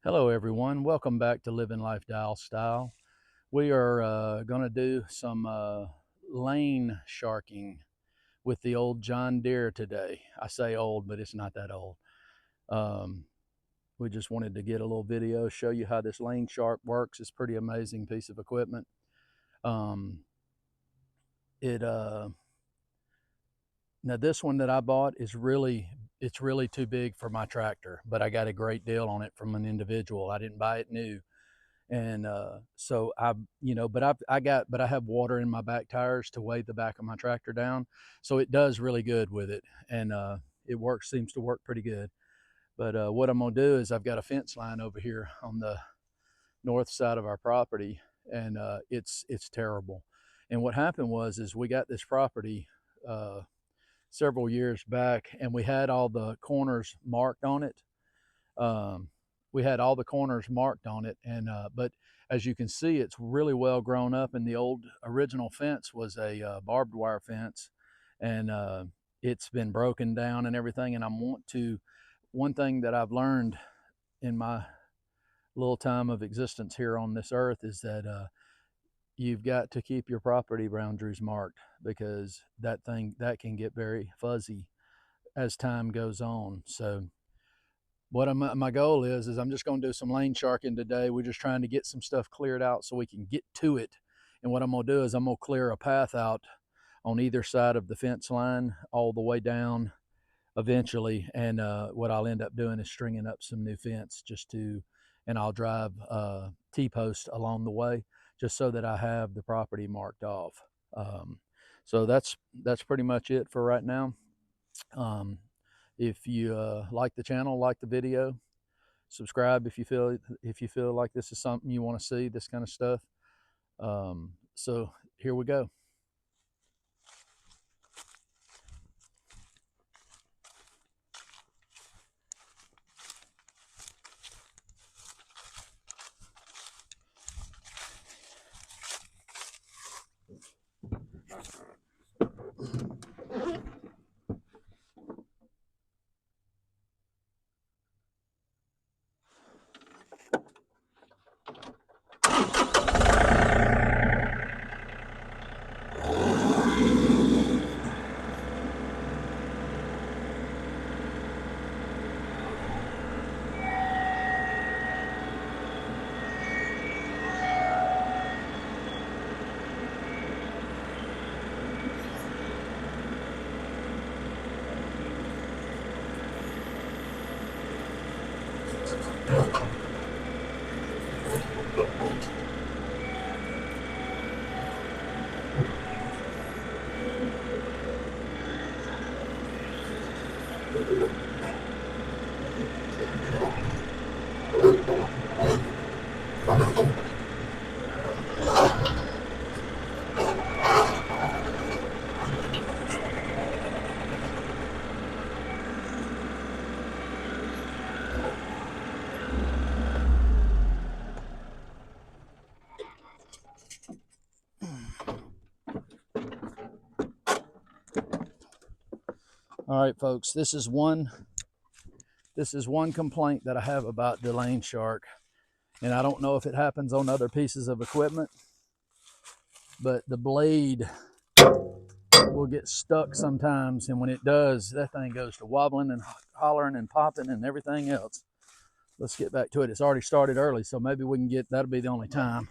Hello everyone, welcome back to Living Life Dial Style. We are going to do some lane sharking with the old John Deere today. I say old, but it's not that old. We just wanted to get a little video, show you how this lane shark works. It's a pretty amazing piece of equipment. Now this one that I bought is really too big for my tractor, but I got a great deal on it from an individual. I didn't buy it new. And so I have water in my back tires to weigh the back of my tractor down. So it does really good with it. And seems to work pretty good. But what I'm gonna do is I've got a fence line over here on the north side of our property, and it's terrible. And what happened is we got this property several years back, and we had all the corners marked on it. And but as you can see, it's really well grown up, and the old original fence was a barbed wire fence, and it's been broken down and everything. And one thing that I've learned in my little time of existence here on this earth is that you've got to keep your property boundaries marked, because that can get very fuzzy as time goes on. So my goal is I'm just going to do some lane sharking today. We're just trying to get some stuff cleared out so we can get to it. And what I'm going to do is I'm going to clear a path out on either side of the fence line all the way down eventually. And what I'll end up doing is stringing up some new fence and I'll drive T-post along the way, just so that I have the property marked off. So that's pretty much it for right now. If you like the channel, like the video, subscribe if you feel like this is something you want to see, this kind of stuff. So here we go. All right, folks, this is one complaint that I have about the lane shark, and I don't know if it happens on other pieces of equipment, but the blade will get stuck sometimes, and when it does, that thing goes to wobbling and hollering and popping and everything else. Let's get back to it. It's already started early, so maybe we can that'll be the only time.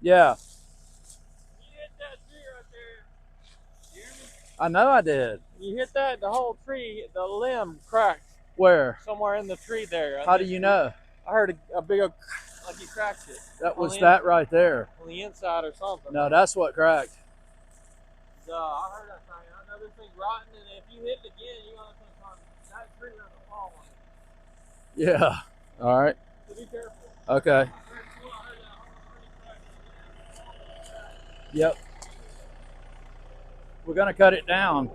Yeah, You hit that tree right there. You hear me? I know I did. You hit that, the whole tree, the limb cracked Where? somewhere in the tree there. How do you know? I heard a big old, like you cracked it. That was that right there. On the inside or something. No, that's what cracked. I heard that thing. I know this thing's rotten, and if you hit it again, you're going to think that tree going to fall on it. Yeah. All right. So be careful. Okay. Yep. We're gonna cut it down.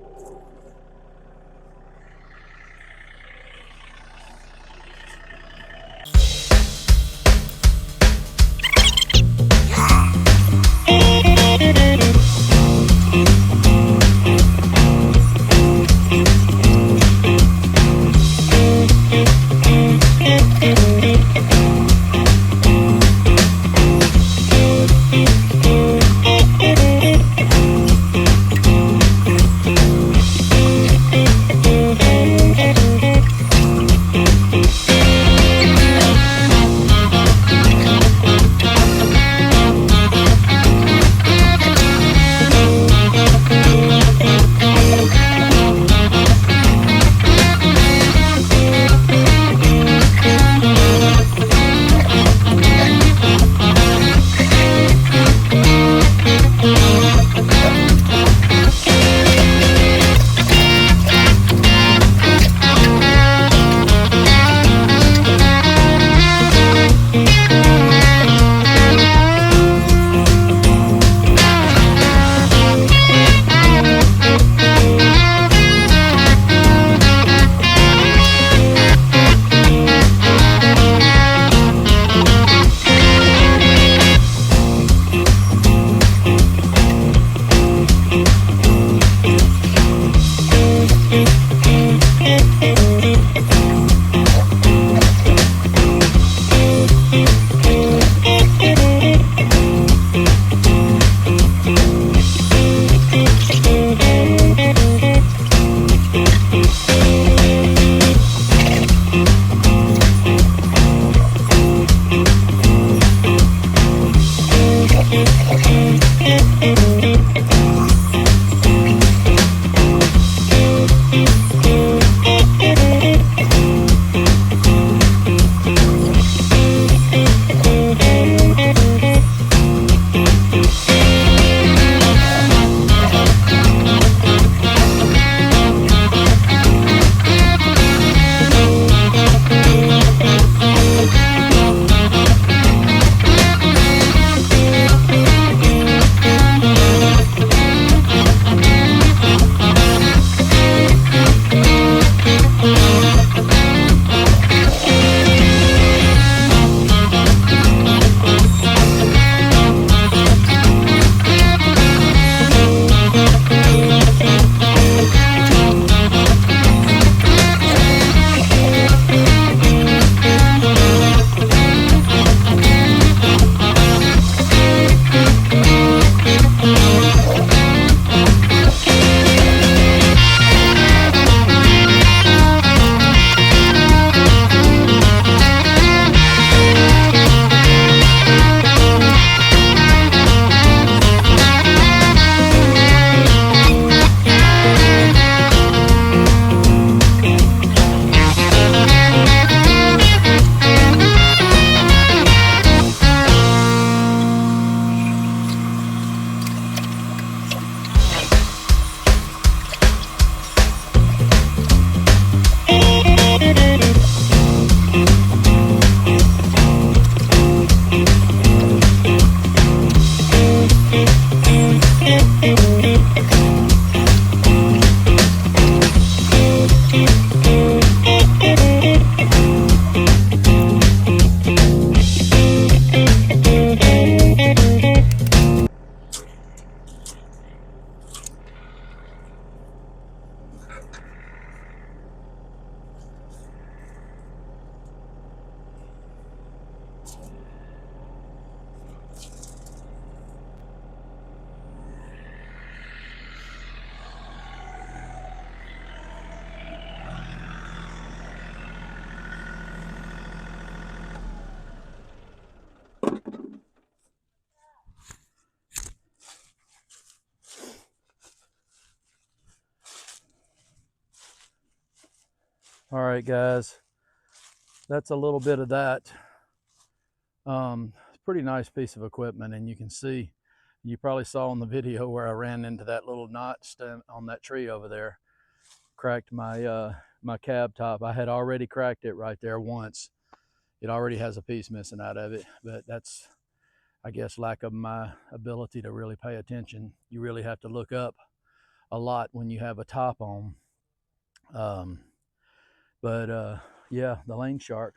All right, guys, that's a little bit of that. It's a pretty nice piece of equipment, and you can see, you probably saw in the video where I ran into that little notch on that tree over there, cracked my cab top. I had already cracked it right there once. It already has a piece missing out of it, but that's, I guess, lack of my ability to really pay attention. You really have to look up a lot when you have a top on. Um, but yeah, the lane shark,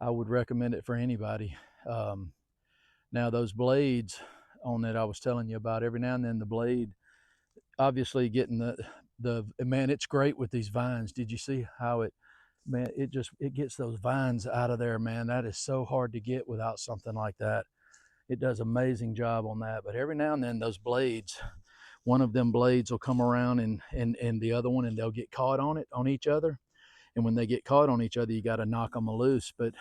I would recommend it for anybody. Um, Now those blades on it I was telling you about, every now and then the blade, obviously getting the man, it's great with these vines. Did you see how it, man, it gets those vines out of there, man. That is so hard to get without something like that. It does amazing job on that. But every now and then those blades, one of them blades will come around and the other one, and they'll get caught on it, on each other. And when they get caught on each other, you got to knock them loose. But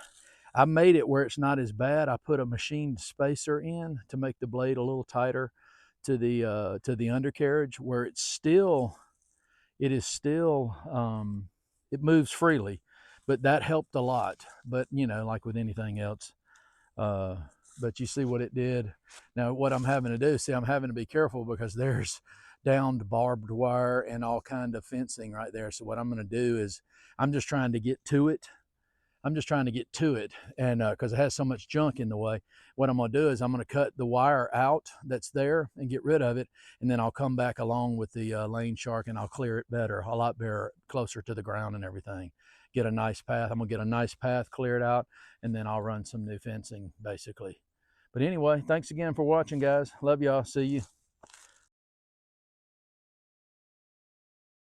I made it where it's not as bad. I put a machined spacer in to make the blade a little tighter to the undercarriage, where it is still it moves freely, but that helped a lot. But you know, like with anything else, uh, but you see what it did. Now what I'm having to do, see, I'm having to be careful because there's downed barbed wire and all kind of fencing right there. So what I'm going to do is I'm just trying to get to it. I'm just trying to get to it, and because it has so much junk in the way, what I'm going to do is I'm going to cut the wire out that's there and get rid of it, and then I'll come back along with the lane shark and I'll clear it better, a lot better, closer to the ground and everything. Get a nice path. I'm going to get a nice path cleared out, and then I'll run some new fencing basically. But anyway, thanks again for watching, guys. Love y'all. See you.